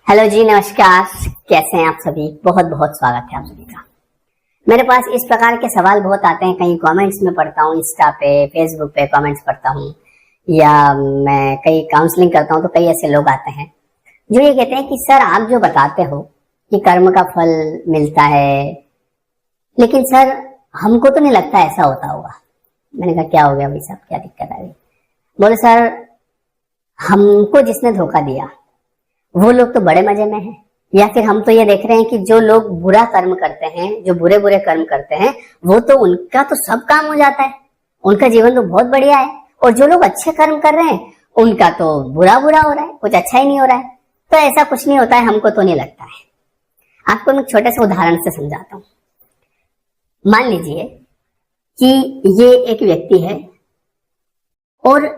Hello जी, नमस्कार। कैसे हैं आप सभी? बहुत बहुत स्वागत है आप सभी का। मेरे पास इस प्रकार के सवाल बहुत आते हैं, कहीं कमेंट्स में पढ़ता हूँ, इंस्टा पे, फेसबुक पे कमेंट्स पढ़ता हूँ, या मैं कई काउंसलिंग करता हूँ तो कई ऐसे लोग आते हैं जो ये कहते हैं कि सर आप जो बताते हो कि कर्म का फल मिलता है, लेकिन सर हमको तो नहीं लगता ऐसा होता होगा। मैंने कहा क्या हो गया भाई साहब, क्या दिक्कत आ गई? बोले सर हमको जिसने धोखा दिया वो लोग तो बड़े मजे में हैं, या फिर हम तो ये देख रहे हैं कि जो लोग बुरा कर्म करते हैं, जो बुरे बुरे कर्म करते हैं, वो तो उनका तो सब काम हो जाता है, उनका जीवन तो बहुत बढ़िया है, और जो लोग अच्छे कर्म कर रहे हैं उनका तो बुरा बुरा हो रहा है, कुछ अच्छा ही नहीं हो रहा है। तो ऐसा कुछ नहीं होता है, हमको तो नहीं लगता है। आपको मैं छोटे से उदाहरण से समझाता हूँ। मान लीजिए कि ये एक व्यक्ति है और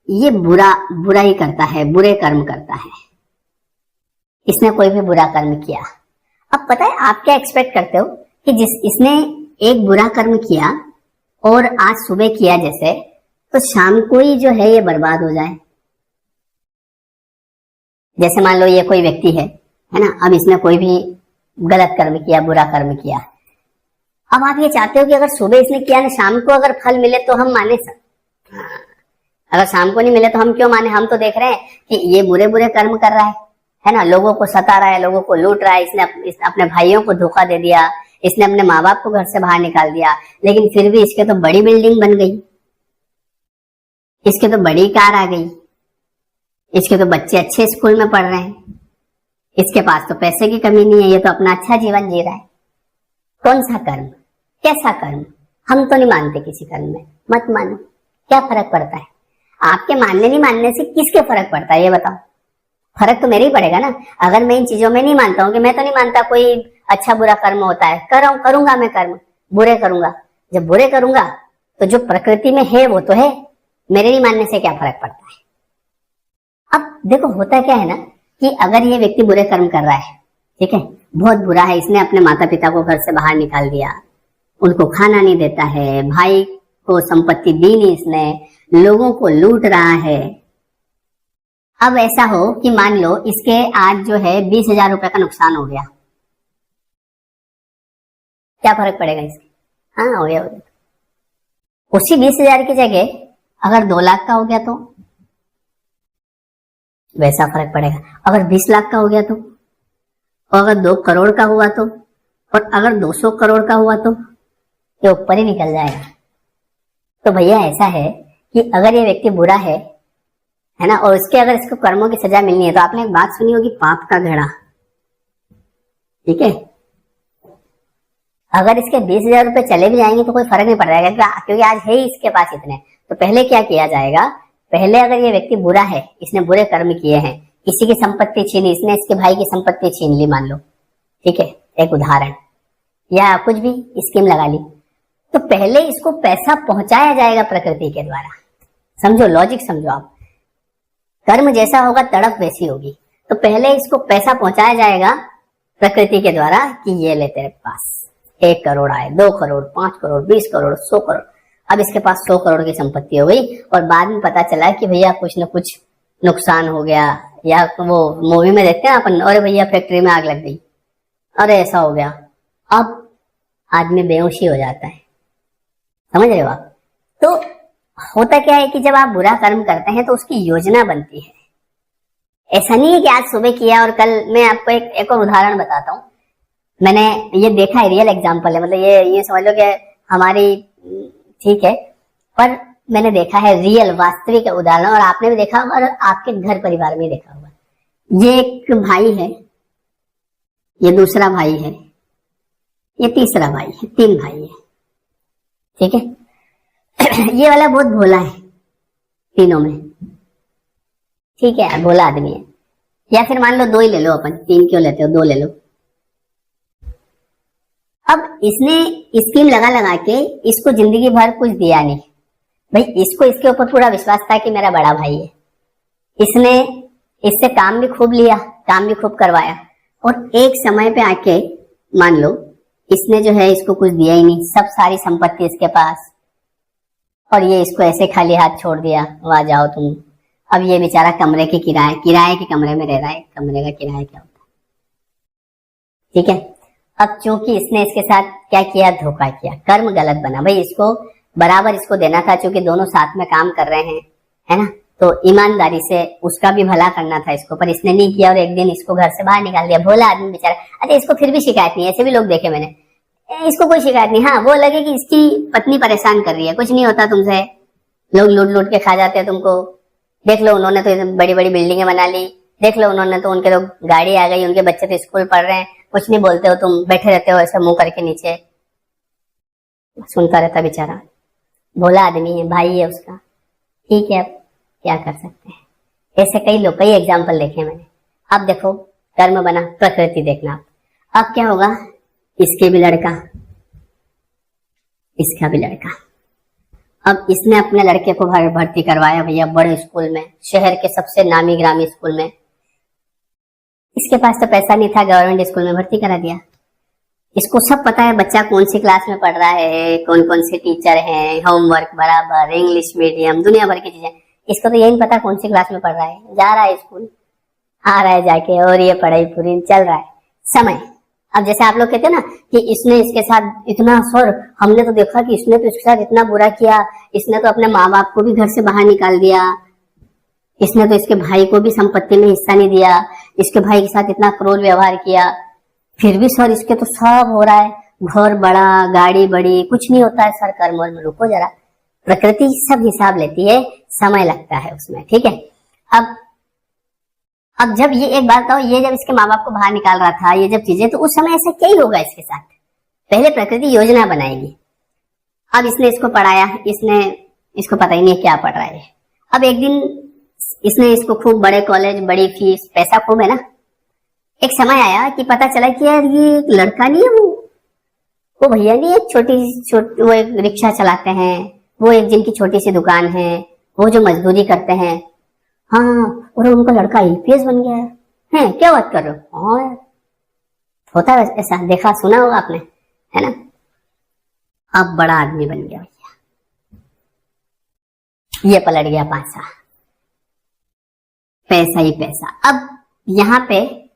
ये बुराई करता है, बुरे कर्म करता है, इसने कोई भी बुरा कर्म किया। अब पता है आप क्या एक्सपेक्ट करते हो कि इसने एक बुरा कर्म किया और आज सुबह किया जैसे, तो शाम को ही जो है ये बर्बाद हो जाए। जैसे मान लो ये कोई व्यक्ति है ना, अब इसने कोई भी गलत कर्म किया, बुरा कर्म किया। अब आप ये चाहते हो कि अगर सुबह इसने किया ना, शाम को अगर फल मिले तो हम माने सर। अगर शाम को नहीं मिले तो हम क्यों माने? हम तो देख रहे हैं कि ये बुरे बुरे कर्म कर रहा है ना, लोगों को सता रहा है, लोगों को लूट रहा है, इसने अपने भाइयों को धोखा दे दिया, इसने अपने माँ बाप को घर से बाहर निकाल दिया, लेकिन फिर भी इसके तो बड़ी बिल्डिंग बन गई, इसके तो बड़ी कार आ गई, इसके तो बच्चे अच्छे स्कूल में पढ़ रहे हैं, इसके पास तो पैसे की कमी नहीं है, ये तो अपना अच्छा जीवन जी रहा है। कौन सा कर्म, कैसा कर्म? हम तो नहीं मानते किसी कर्म में, मत मानो, क्या फर्क पड़ता है? आपके मानने नहीं मानने से किसके फर्क पड़ता है ये बताओ? फर्क तो मेरे ही पड़ेगा ना। अगर मैं इन चीजों में नहीं मानता हूँ, कि मैं तो नहीं मानता कोई अच्छा बुरा कर्म होता है, करूंगा मैं कर्म, बुरे करूंगा। जब बुरे करूंगा तो जो प्रकृति में है वो तो है, मेरे नहीं मानने से क्या फर्क पड़ता है? अब देखो होता क्या है ना, कि अगर ये व्यक्ति बुरे कर्म कर रहा है, ठीक है, बहुत बुरा है, इसने अपने माता पिता को घर से बाहर निकाल दिया, उनको खाना नहीं देता है, भाई को संपत्ति दी नहीं इसने, लोगों को लूट रहा है। अब ऐसा हो कि मान लो इसके आज जो है 20,000 रुपए का नुकसान हो गया, क्या फर्क पड़ेगा इसके? हाँ हो गया। उसी 20,000 की जगह अगर 2 लाख का हो गया तो वैसा फर्क पड़ेगा। अगर 20 लाख का हो गया तो, और अगर 2 करोड़ का हुआ तो, और अगर 200 करोड़ का हुआ तो ये ऊपर ही निकल जाएगा। तो भैया ऐसा है कि अगर ये व्यक्ति बुरा है ना, और अगर इसको कर्मों की सजा मिलनी है, तो आपने एक बात सुनी होगी, पाप का घड़ा, ठीक है। अगर इसके 20,000 रुपए चले भी जाएंगे तो कोई फर्क नहीं पड़ रहा है, क्योंकि आज है ही इसके पास इतने। तो पहले क्या किया जाएगा? पहले अगर ये व्यक्ति बुरा है, इसने बुरे कर्म किए हैं, किसी की संपत्ति छीनी, इसने इसके भाई की संपत्ति छीन ली मान लो, ठीक है, एक उदाहरण, या कुछ भी स्कीम लगा ली, तो पहले इसको पैसा पहुंचाया जाएगा प्रकृति के द्वारा। समझो, लॉजिक समझो आप, कर्म जैसा होगा तड़प वैसी होगी। तो पहले इसको पैसा पहुंचाया जाएगा प्रकृति के द्वारा कि ये ले तेरे पास 1 करोड़ आए, 2 करोड़, 5 करोड़, 20 करोड़, 100 करोड़। अब इसके पास 100 करोड़ की संपत्ति हो गई, और बाद में पता चला कि भैया कुछ न कुछ नुकसान हो गया, या वो मूवी में देखते हैं अपन, अरे भैया फैक्ट्री में आग लग गई, अरे ऐसा हो गया। अब आदमी बेहोशी हो जाता है, समझ रहे हो आप? तो होता क्या है कि जब आप बुरा कर्म करते हैं तो उसकी योजना बनती है। ऐसा नहीं है कि आज सुबह किया और कल। मैं आपको एक और उदाहरण बताता हूँ, मैंने ये देखा है, रियल एग्जांपल है, मतलब ये समझ लो कि हमारी, ठीक है, पर मैंने देखा है रियल वास्तविक उदाहरण, और आपने भी देखा होगा, और आपके घर परिवार में देखा होगा। ये एक भाई है, ये दूसरा भाई है, ये तीसरा भाई है, 3 भाई है, ठीक है। ये वाला बहुत भोला है तीनों में, ठीक है, भोला आदमी है। या फिर मान लो 2 ही ले लो, अपन 3 क्यों लेते हो, 2 ले लो। अब इसने स्कीम लगा के इसको जिंदगी भर कुछ दिया नहीं भाई, इसको इसके ऊपर पूरा विश्वास था कि मेरा बड़ा भाई है, इसने इससे काम भी खूब लिया, काम भी खूब करवाया, और एक समय पे आके मान लो इसने जो है इसको कुछ दिया ही नहीं, सब सारी संपत्ति इसके पास, और ये इसको ऐसे खाली हाथ छोड़ दिया, वहां जाओ तुम। अब ये बेचारा कमरे के किराए के कमरे में रह रहा है। कमरे का किराया क्या होता है? ठीक है। अब चूंकि इसने इसके साथ क्या किया, धोखा किया, कर्म गलत बना। भाई इसको बराबर इसको देना था, चूंकि दोनों साथ में काम कर रहे हैं, है ना, तो ईमानदारी से उसका भी भला करना था इसको, पर इसने नहीं किया और एक दिन इसको घर से बाहर निकाल दिया। भोला आदमी बेचारा। अच्छा, इसको फिर भी शिकायत नहीं, ऐसे भी लोग देखे मैंने, इसको कोई शिकायत नहीं। हाँ, वो लगे कि इसकी पत्नी परेशान कर रही है, कुछ नहीं होता तुमसे, लोग लूट लूट के खा जाते हैं तुमको। देख लो, उन्होंने तो बड़ी बड़ी बिल्डिंगें बना ली, देख लो उन्होंने तो, उनके लोग गाड़ी आ गई, उनके बच्चे तो स्कूल पढ़ रहे हैं, कुछ नहीं बोलते हो तुम, बैठे रहते हो ऐसे मुंह करके नीचे। सुनता रहता बेचारा, भोला आदमी है, भाई है उसका, ठीक है, अब क्या कर सकते हैं। ऐसे कई लोग, कई एग्जाम्पल देखे मैंने। अब देखो, कर्म बना, प्रकृति देखना। अब क्या होगा, इसके भी लड़का, इसका भी लड़का। अब इसने अपने लड़के को भर्ती करवाया भैया बड़े स्कूल में, शहर के सबसे नामी ग्रामी स्कूल में। इसके पास तो पैसा नहीं था, गवर्नमेंट स्कूल में भर्ती करा दिया। इसको सब पता है बच्चा कौन सी क्लास में पढ़ रहा है, कौन कौन से टीचर हैं, होमवर्क बराबर, इंग्लिश मीडियम, दुनिया भर की चीजें। इसको तो यही नहीं पता कौन सी क्लास में पढ़ रहा है, जा रहा है स्कूल, आ रहा है जाके, और ये पढ़ाई पूरी चल रहा है। समय, अब जैसे आप लोग कहते हैं ना कि इसने इसके साथ इतना, सर हमने तो देखा कि इसने तो इसके साथ इतना बुरा किया, इसने तो अपने माँ बाप को भी घर से बाहर निकाल दिया, इसने तो इसके भाई को भी संपत्ति में हिस्सा नहीं दिया, इसके भाई के साथ इतना क्रूर व्यवहार किया, फिर भी सर इसके तो सब हो रहा है, घर बड़ा, गाड़ी बड़ी, कुछ नहीं होता है सर। कर्म में रुको जरा, प्रकृति सब हिसाब लेती है, समय लगता है उसमें, ठीक है। अब जब ये, एक बात बताओ, ये जब इसके माँ बाप को बाहर निकाल रहा था, ये जब चीजें, तो उस समय ऐसा क्या ही होगा इसके साथ। पहले प्रकृति योजना बनाएगी। अब इसने इसको पढ़ाया, इसने इसको पता ही नहीं क्या पढ़ रहा है। अब एक दिन इसने इसको खूब बड़े कॉलेज, बड़ी फीस, पैसा खूब है ना। एक समय आया कि पता चला कि यार ये एक लड़का नहीं है, वो भैया नहीं, एक छोटी वो एक रिक्शा चलाते हैं, वो एक जिनकी छोटी सी दुकान है, वो जो मजदूरी करते हैं, हाँ, और उनका लड़का आईपीएस बन गया है। क्या बात कर रहे हो? हाँ यार, होता है ऐसा, देखा सुना होगा आपने, है ना। अब बड़ा आदमी बन गया भैया, ये पलट गया पासा, पैसा ही पैसा। अब यहाँ पे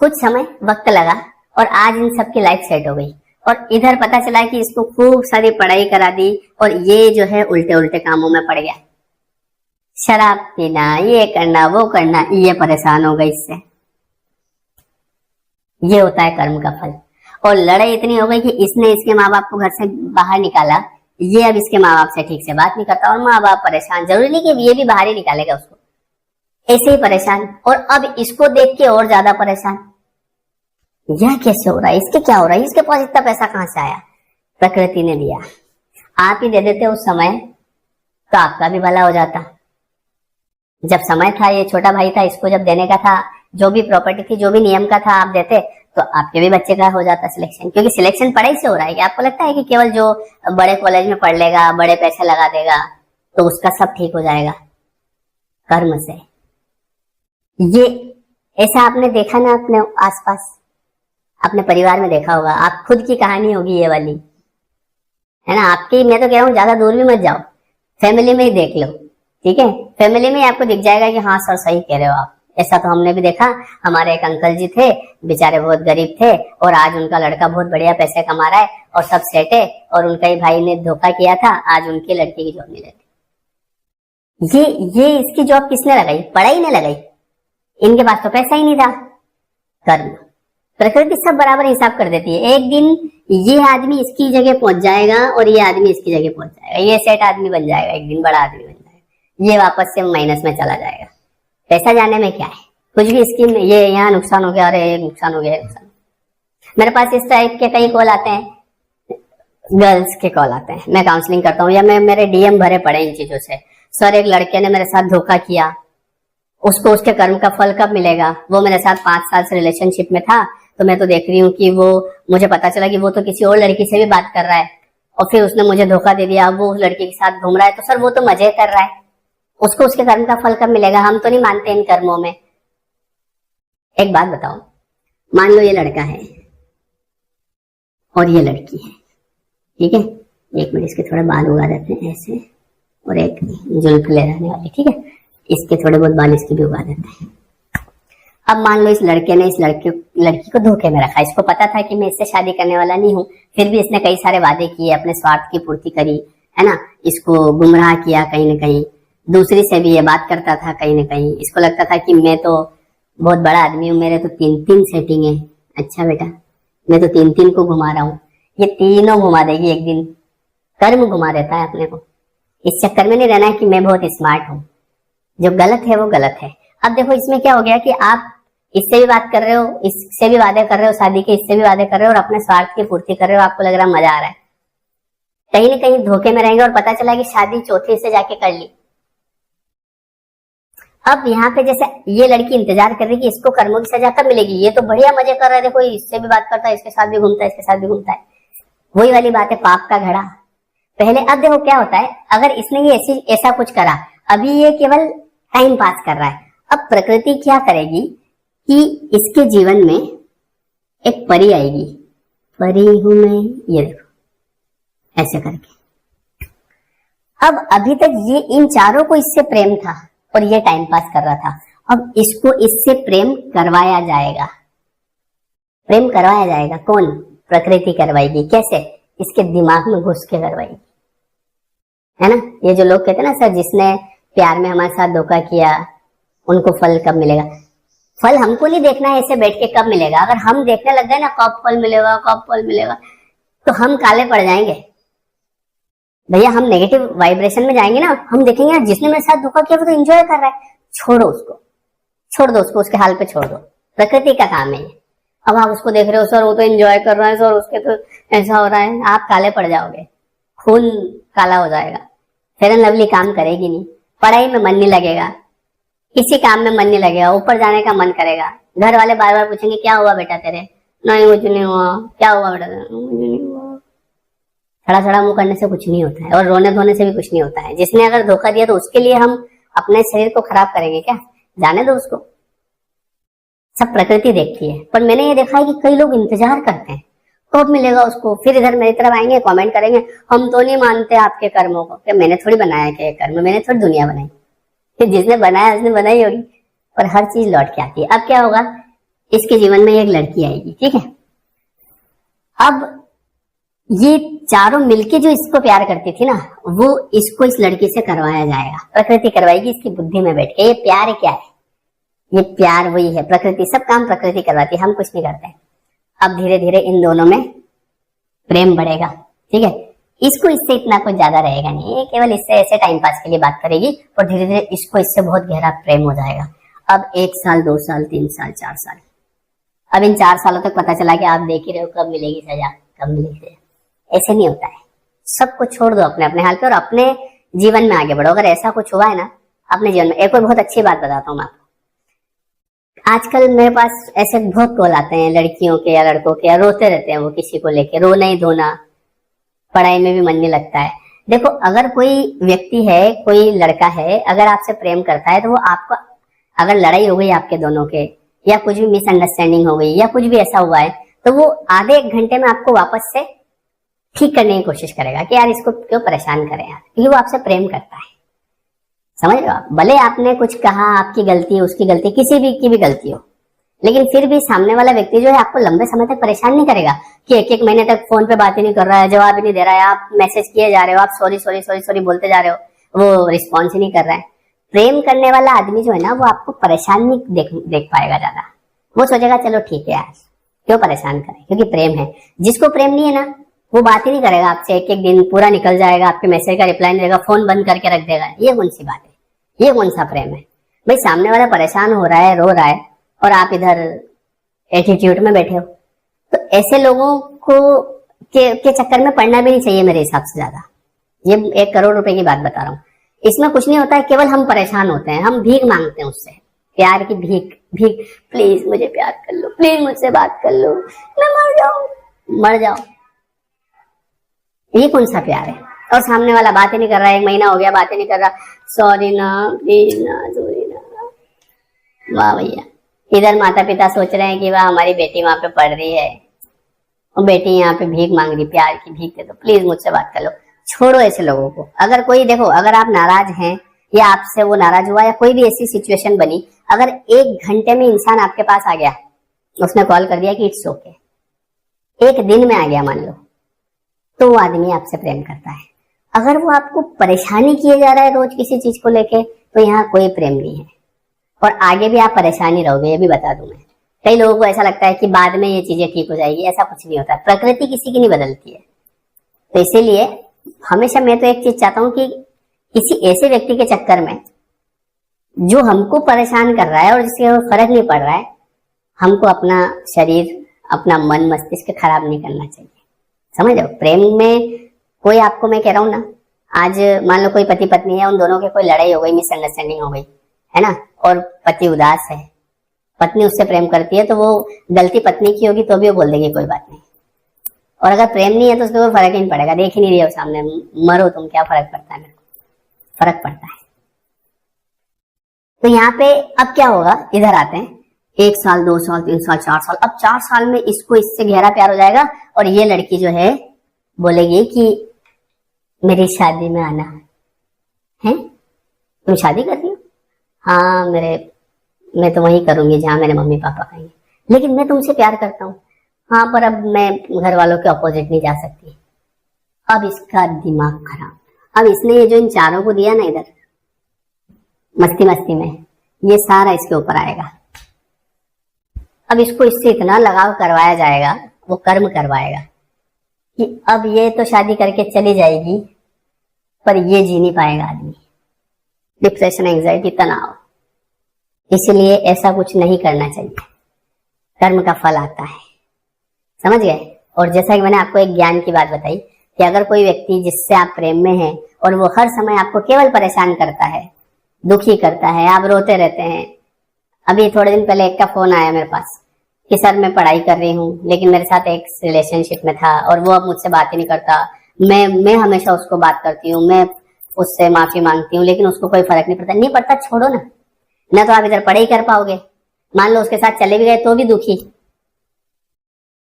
कुछ समय वक्त लगा और आज इन सबकी लाइफ सेट हो गई, और इधर पता चला कि इसको खूब सारी पढ़ाई करा दी और ये जो है उल्टे उल्टे कामों में पड़ गया, शराब पीना, ये करना, वो करना, ये परेशान हो गई इससे। ये होता है कर्म का फल। और लड़ाई इतनी हो गई कि इसने इसके माँ बाप को घर से बाहर निकाला, ये अब इसके माँ बाप से ठीक से बात नहीं करता, और माँ बाप परेशान, जरूरी नहीं कि ये भी बाहर ही निकालेगा उसको, ऐसे ही परेशान, और अब इसको देख के और ज्यादा परेशान। यह कैसे हो रहा है, इसके क्या हो रहा है, इसके पास इतना पैसा कहां से आया? प्रकृति ने दिया, आप ही दे देते उस समय तो आपका भी भला हो जाता। जब समय था, ये छोटा भाई था, इसको जब देने का था, जो भी प्रॉपर्टी थी, जो भी नियम का था, आप देते तो आपके भी बच्चे का हो जाता सिलेक्शन, क्योंकि सिलेक्शन पढ़ाई से हो रहा है। कि आपको लगता है कि केवल जो बड़े कॉलेज में पढ़ लेगा, बड़े पैसे लगा देगा, तो उसका सब ठीक हो जाएगा? कर्म से। ये ऐसा आपने देखा ना अपने आसपास, अपने परिवार में देखा होगा, आप खुद की कहानी होगी ये वाली, है ना। आपकी, मैं तो कह रहा हूँ ज्यादा दूर भी मत जाओ, फैमिली में ही देख लो, ठीक है। फैमिली में आपको दिख जाएगा कि हाँ सर सही कह रहे हो आप। ऐसा तो हमने भी देखा, हमारे एक अंकल जी थे, बेचारे बहुत गरीब थे, और आज उनका लड़का बहुत बढ़िया पैसे कमा रहा है और सब सेट है, और उनका ही भाई ने धोखा किया था, आज उनकी लड़की की जॉब नहीं लगी। ये इसकी जॉब किसने लगाई? पढ़ाई ने लगाई, इनके पास तो पैसा ही नहीं था। कर्म, प्रकृति सब बराबर हिसाब कर देती है। एक दिन ये आदमी इसकी जगह पहुंच जाएगा और ये आदमी इसकी जगह पहुंच जाएगा, ये सेट आदमी बन जाएगा, एक दिन बड़ा आदमी बन जाएगा, ये वापस से माइनस में चला जाएगा। पैसा जाने में क्या है, कुछ भी स्कीम, ये यहाँ नुकसान हो गया, अरे नुकसान हो गया, नुकसान। मेरे पास इस टाइप के कई कॉल आते हैं, गर्ल्स के कॉल आते हैं, मैं काउंसलिंग करता हूँ, या मैं मेरे डीएम भरे पड़े इन चीजों से। सर एक लड़के ने मेरे साथ धोखा किया, उसको उसके कर्म का फल कब मिलेगा? वो मेरे साथ 5 साल से रिलेशनशिप में था, तो मैं तो देख रही हूँ कि वो, मुझे पता चला कि वो तो किसी और लड़की से भी बात कर रहा है, और फिर उसने मुझे धोखा दे दिया, अब वो उस लड़की के साथ घूम रहा है। तो सर वो तो मजे कर रहा है, उसको उसके कर्म का फल कब मिलेगा? हम तो नहीं मानते इन कर्मों में। एक बात बताओ, मान लो ये लड़का है और ये लड़की है, ठीक है। एक मिनट, इसके थोड़े बाल उगा देते हैं ऐसे, और एक जुल्फ ले रहने वाली, ठीक है, इसके थोड़े बहुत बाल इसके भी उगा देते हैं। अब मान लो इस लड़के ने इस लड़की को धोखे में रखा, इसको पता था कि मैं इससे शादी करने वाला नहीं हूँ, फिर भी इसने कई सारे वादे किए, अपने स्वार्थ की पूर्ति करी, है ना, इसको गुमराह किया, कहीं ना कहीं दूसरी से भी ये बात करता था, कहीं ना कहीं इसको लगता था कि मैं तो बहुत बड़ा आदमी हूँ, मेरे तो 3 सेटिंग है। अच्छा बेटा, मैं तो 3 को घुमा रहा हूँ, ये तीनों घुमा देगी एक दिन। कर्म घुमा देता है अपने को। इस चक्कर में नहीं रहना है कि मैं बहुत स्मार्ट हूँ, जो गलत है वो गलत है। अब देखो इसमें क्या हो गया कि आप इससे भी बात कर रहे हो, इससे भी वादे कर रहे हो शादी के, इससे भी वादे कर रहे हो और अपने स्वार्थ की पूर्ति कर रहे हो, आपको लग रहा है मजा आ रहा है। कहीं ना कहीं धोखे में रहेंगे और पता चला कि शादी चौथे से जाके कर ली। अब यहाँ पे जैसे ये लड़की इंतजार कर रही कि इसको कर्मों की सजा कब मिलेगी, ये तो बढ़िया मजे कर रहा है, देखो इससे भी बात करता है, इसके साथ भी घूमता है, इसके साथ भी घूमता है। वही वाली बात है, पाप का घड़ा पहले। अब देखो क्या होता है, अगर इसने ये ऐसा कुछ करा, अभी ये केवल टाइम पास कर रहा है। अब प्रकृति क्या करेगी कि इसके जीवन में एक परी आएगी, परी हूं मैं, ये देखो ऐसे करके। अब अभी तक ये इन चारों को इससे प्रेम था और ये टाइम पास कर रहा था, अब इसको इससे प्रेम करवाया जाएगा। प्रेम करवाया जाएगा, कौन? प्रकृति करवाएगी। कैसे? इसके दिमाग में घुस के करवाएगी, है ना। ये जो लोग कहते हैं ना, सर जिसने प्यार में हमारे साथ धोखा किया उनको फल कब मिलेगा? फल हमको नहीं देखना है ऐसे बैठ के कब मिलेगा। अगर हम देखने लग गए ना कब फल मिलेगा, कब फल मिलेगा, तो हम काले पड़ जाएंगे भैया। हम नेगेटिव वाइब्रेशन में जाएंगे ना, हम देखेंगे यार जिसने मेरे साथ धोखा किया वो तो एंजॉय कर रहा है, छोड़ो उसको, छोड़ दो उसको, उसके हाल पे छोड़ दो। प्रकृति का काम है ये। अब आप उसको देख रहे हो, सर वो तो एंजॉय कर रहा है, सर उसके तो ऐसा हो रहा है, आप काले पड़ जाओगे, खून काला हो जाएगा, फेयर एंड लवली काम करेगी नहीं, पढ़ाई में मन नहीं लगेगा, किसी काम में मन नहीं लगेगा, ऊपर जाने का मन करेगा। घर वाले बार बार पूछेंगे क्या हुआ बेटा तेरे? नहीं मुझे नहीं हुआ। क्या हुआ बेटा? मुझे नहीं हुआ। खड़ा खड़ा मुंह करने से कुछ नहीं होता है और रोने धोने से भी कुछ नहीं होता है। जिसने अगर धोखा दिया तो उसके लिए हम अपने शरीर को खराब करेंगे क्या? जाने दो उसको, सब प्रकृति देखती है। पर मैंने ये देखा है कि कई लोग इंतजार करते हैं कब मिलेगा उसको, फिर इधर मेरी तरफ आएंगे, कमेंट करेंगे हम तो नहीं मानते आपके कर्मों को। क्या मैंने थोड़ी बनाया क्या कर्म? मैंने थोड़ी दुनिया बनाई, फिर जिसने बनाया उसने बनाई होगी, पर हर चीज लौट के आती है। अब क्या होगा, इसके जीवन में एक लड़की आएगी, ठीक है। अब ये चारों मिलके जो इसको प्यार करती थी ना, वो इसको इस लड़की से करवाया जाएगा, प्रकृति करवाएगी इसकी बुद्धि में बैठ के। ये प्यार क्या है? ये प्यार वही है, प्रकृति, सब काम प्रकृति करवाती है, हम कुछ नहीं करते। अब धीरे धीरे इन दोनों में प्रेम बढ़ेगा, ठीक है। इसको इससे इतना कुछ ज्यादा रहेगा नहीं, ये केवल इससे ऐसे टाइम पास के लिए बात करेगी, और धीरे धीरे इसको इससे बहुत गहरा प्रेम हो जाएगा। अब 1 साल, 2 साल, 3 साल, 4 साल, अब इन 4 सालों तक पता चला कि आप देख ही रहे हो कब मिलेगी सजा, कब मिलेगी सजा। ऐसे नहीं होता है, सबको छोड़ दो अपने अपने हाल पे और अपने जीवन में आगे बढ़ो। अगर ऐसा कुछ हुआ है ना अपने जीवन में, एक और बहुत अच्छी बात बताता हूँ मैं आपको। आजकल मेरे पास ऐसे बहुत कॉल आते हैं लड़कियों के या लड़कों के, या रोते रहते हैं वो किसी को लेके, रोना ही धोना, पढ़ाई में भी मन नहीं लगता है। देखो अगर कोई व्यक्ति है, कोई लड़का है, अगर आपसे प्रेम करता है तो वो आपको, अगर लड़ाई हो गई आपके दोनों के, या कुछ भी मिसअंडरस्टैंडिंग हो गई, या कुछ भी ऐसा हुआ है, तो वो आधे 1 घंटे में आपको वापस से ठीक करने की कोशिश करेगा कि यार इसको क्यों परेशान करें यार, क्योंकि वो आपसे प्रेम करता है। समझ रहे हो आप? भले आपने कुछ कहा, आपकी गलती, उसकी गलती, किसी भी की भी गलती हो, लेकिन फिर भी सामने वाला व्यक्ति जो है आपको लंबे समय तक परेशान नहीं करेगा कि 1-1 महीने तक फोन पे बात ही नहीं कर रहा है, जवाब ही नहीं दे रहा है, आप मैसेज किए जा रहे हो, आप सॉरी सॉरी सॉरी सॉरी बोलते जा रहे हो, वो रिस्पॉन्स ही नहीं कर रहा है। प्रेम करने वाला आदमी जो है ना, वो आपको परेशान नहीं देख पाएगा ज्यादा। वो सोचेगा चलो ठीक है यार, क्यों परेशान करें, क्योंकि प्रेम है। जिसको प्रेम नहीं है ना, वो बात ही नहीं करेगा आपसे, 1-1 दिन पूरा निकल जाएगा, आपके मैसेज का रिप्लाई नहीं देगा, फोन बंद करके रख देगा। ये कौन सी बात है? ये कौन सा प्रेम है भाई? सामने वाला परेशान हो रहा है, रो रहा है, और आप इधर एटीट्यूड में बैठे हो। तो ऐसे लोगों को के चक्कर में पड़ना भी नहीं चाहिए मेरे हिसाब से ज्यादा। ये 1 करोड़ रुपए की बात बता रहा हूँ। इसमें कुछ नहीं होता है, केवल हम परेशान होते हैं, हम भीख मांगते हैं उससे, प्यार की भीख। भीख, प्लीज मुझे प्यार कर लो, प्लीज मुझसे बात कर लो, मैं मर जाऊं। मर जाओ, ये कौन सा प्यार है? और सामने वाला बात ही नहीं कर रहा है, 1 महीना हो गया बात ही नहीं कर रहा, सॉरी ना, प्लीज ना, सॉरी ना। वाह भैया, इधर माता पिता सोच रहे हैं कि वाह हमारी बेटी वहां पे पढ़ रही है, और बेटी यहाँ पे भीख मांग रही, प्यार की भीख दे दो, प्लीज मुझसे बात कर लो। छोड़ो ऐसे लोगों को। अगर कोई, देखो अगर आप नाराज हैं या आपसे वो नाराज हुआ या कोई भी ऐसी सिचुएशन बनी, अगर 1 घंटे में इंसान आपके पास आ गया, उसने कॉल कर दिया कि इट्स ओके, 1 दिन में आ गया मान लो, तो वो आदमी आपसे प्रेम करता है। अगर वो आपको परेशानी किए जा रहा है रोज किसी चीज को लेके, तो यहाँ कोई प्रेम नहीं है और आगे भी आप परेशानी रहोगे, ये भी बता दूं मैं। कई लोगों को ऐसा लगता है कि बाद में ये चीजें ठीक हो जाएगी, ऐसा कुछ नहीं होता। प्रकृति किसी की नहीं बदलती है। तो इसीलिए हमेशा मैं तो एक चीज चाहता हूं कि किसी ऐसे व्यक्ति के चक्कर में जो हमको परेशान कर रहा है और जिससे फर्क नहीं पड़ रहा है, हमको अपना शरीर, अपना मन, मस्तिष्क खराब नहीं करना चाहिए। समझ लो, प्रेम में कोई, आपको मैं कह रहा हूं ना, आज मान लो कोई पति पत्नी है, उन दोनों की कोई लड़ाई हो गई, मिसअंडरस्टैंडिंग हो गई है ना, और पति उदास है, पत्नी उससे प्रेम करती है, तो वो गलती पत्नी की होगी तो भी वो बोल देगी कोई बात नहीं। और अगर प्रेम नहीं है तो उसको कोई फर्क ही नहीं पड़ेगा, देख ही नहीं रही हो सामने, मरो तुम, क्या फर्क पड़ता है, मेरे को फर्क पड़ता है। तो यहाँ पे अब क्या होगा, इधर आते हैं, 1 साल 2 साल 3 साल 4 साल, अब 4 साल में इसको इससे गहरा प्यार हो जाएगा और ये लड़की जो है बोलेगी कि मेरी शादी में आना है। तुम शादी कर रही हो? हाँ, मैं तो वही करूंगी जहां मेरे मम्मी पापा कहेंगे, लेकिन मैं तुमसे प्यार करता हूँ। हाँ, पर अब मैं घर वालों के अपोजिट नहीं जा सकती। अब इसका दिमाग खराब। अब इसने ये जो इन चारों को दिया ना इधर मस्ती मस्ती में, ये सारा इसके ऊपर आएगा। अब इसको इससे इतना लगाव करवाया जाएगा, वो कर्म करवाएगा कि अब ये तो शादी करके चली जाएगी, पर ये जी नहीं पाएगा आदमी। डिप्रेशन, एंजाइटी, तनाव। इसलिए ऐसा कुछ नहीं करना चाहिए, कर्म का फल आता है। समझ गए? और जैसा कि मैंने आपको एक ज्ञान की बात बताई कि अगर कोई व्यक्ति जिससे आप प्रेम में हैं और वो हर समय आपको केवल परेशान करता है, दुखी करता है, आप रोते रहते हैं। अभी थोड़े दिन पहले एक का फोन आया मेरे पास कि सर मैं पढ़ाई कर रही हूँ, लेकिन मेरे साथ एक रिलेशनशिप में था और वो अब मुझसे बात ही नहीं करता। मैं हमेशा उसको बात करती हूँ, मैं उससे माफी मांगती हूँ, लेकिन उसको कोई फर्क नहीं पड़ता। नहीं पड़ता, छोड़ो ना तो आप इधर पढ़ाई कर पाओगे, मान लो उसके साथ चले भी गए तो भी दुखी।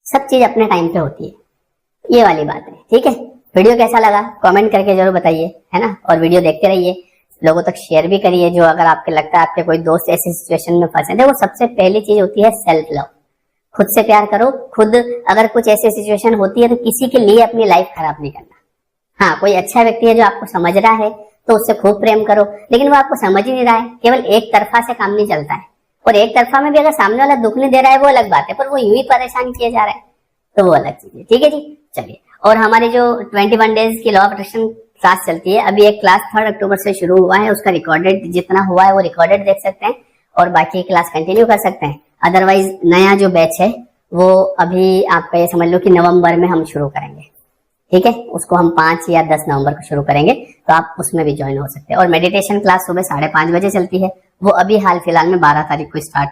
सब चीज अपने टाइम पे होती है, ये वाली बात है। ठीक है, वीडियो कैसा लगा कमेंट करके जरूर बताइए, है ना। और वीडियो देखते रहिए, लोगों तक शेयर भी करिए। जो अगर आपको लगता है आपके कोई दोस्त ऐसी सिचुएशन में फंसे, देखो सबसे पहली चीज होती है सेल्फ लव। खुद से प्यार करो। खुद अगर कुछ ऐसी सिचुएशन होती है तो किसी के लिए अपनी लाइफ खराब नहीं करना। हाँ, कोई अच्छा व्यक्ति है जो आपको समझ रहा है तो उससे खूब प्रेम करो, लेकिन वो आपको समझ ही नहीं रहा है, केवल एक तरफा से काम नहीं चलता है। और एक तरफा में भी अगर सामने वाला दुख नहीं दे रहा है वो अलग बात है, पर वो यूं ही परेशान किया जा रहा है तो वो अलग चीज है। ठीक है जी, चलिए। और हमारी जो 21 डेज की लॉ ऑफ अट्रैक्शन क्लास चलती है, अभी एक क्लास 3 अक्टूबर से शुरू हुआ है, उसका रिकॉर्डेड जितना हुआ है वो रिकॉर्डेड देख सकते हैं और बाकी क्लास कंटिन्यू कर सकते हैं। अदरवाइज नया जो बैच है वो अभी आपका ये समझ लो कि नवंबर में हम शुरू करेंगे। ठीक है, उसको हम 5 या 10 नवंबर को शुरू करेंगे, तो आप उसमें भी ज्वाइन हो सकते हैं। और मेडिटेशन क्लास सुबह 5:30 बजे चलती है, वो अभी हाल फिलहाल में 12 तारीख को स्टार्ट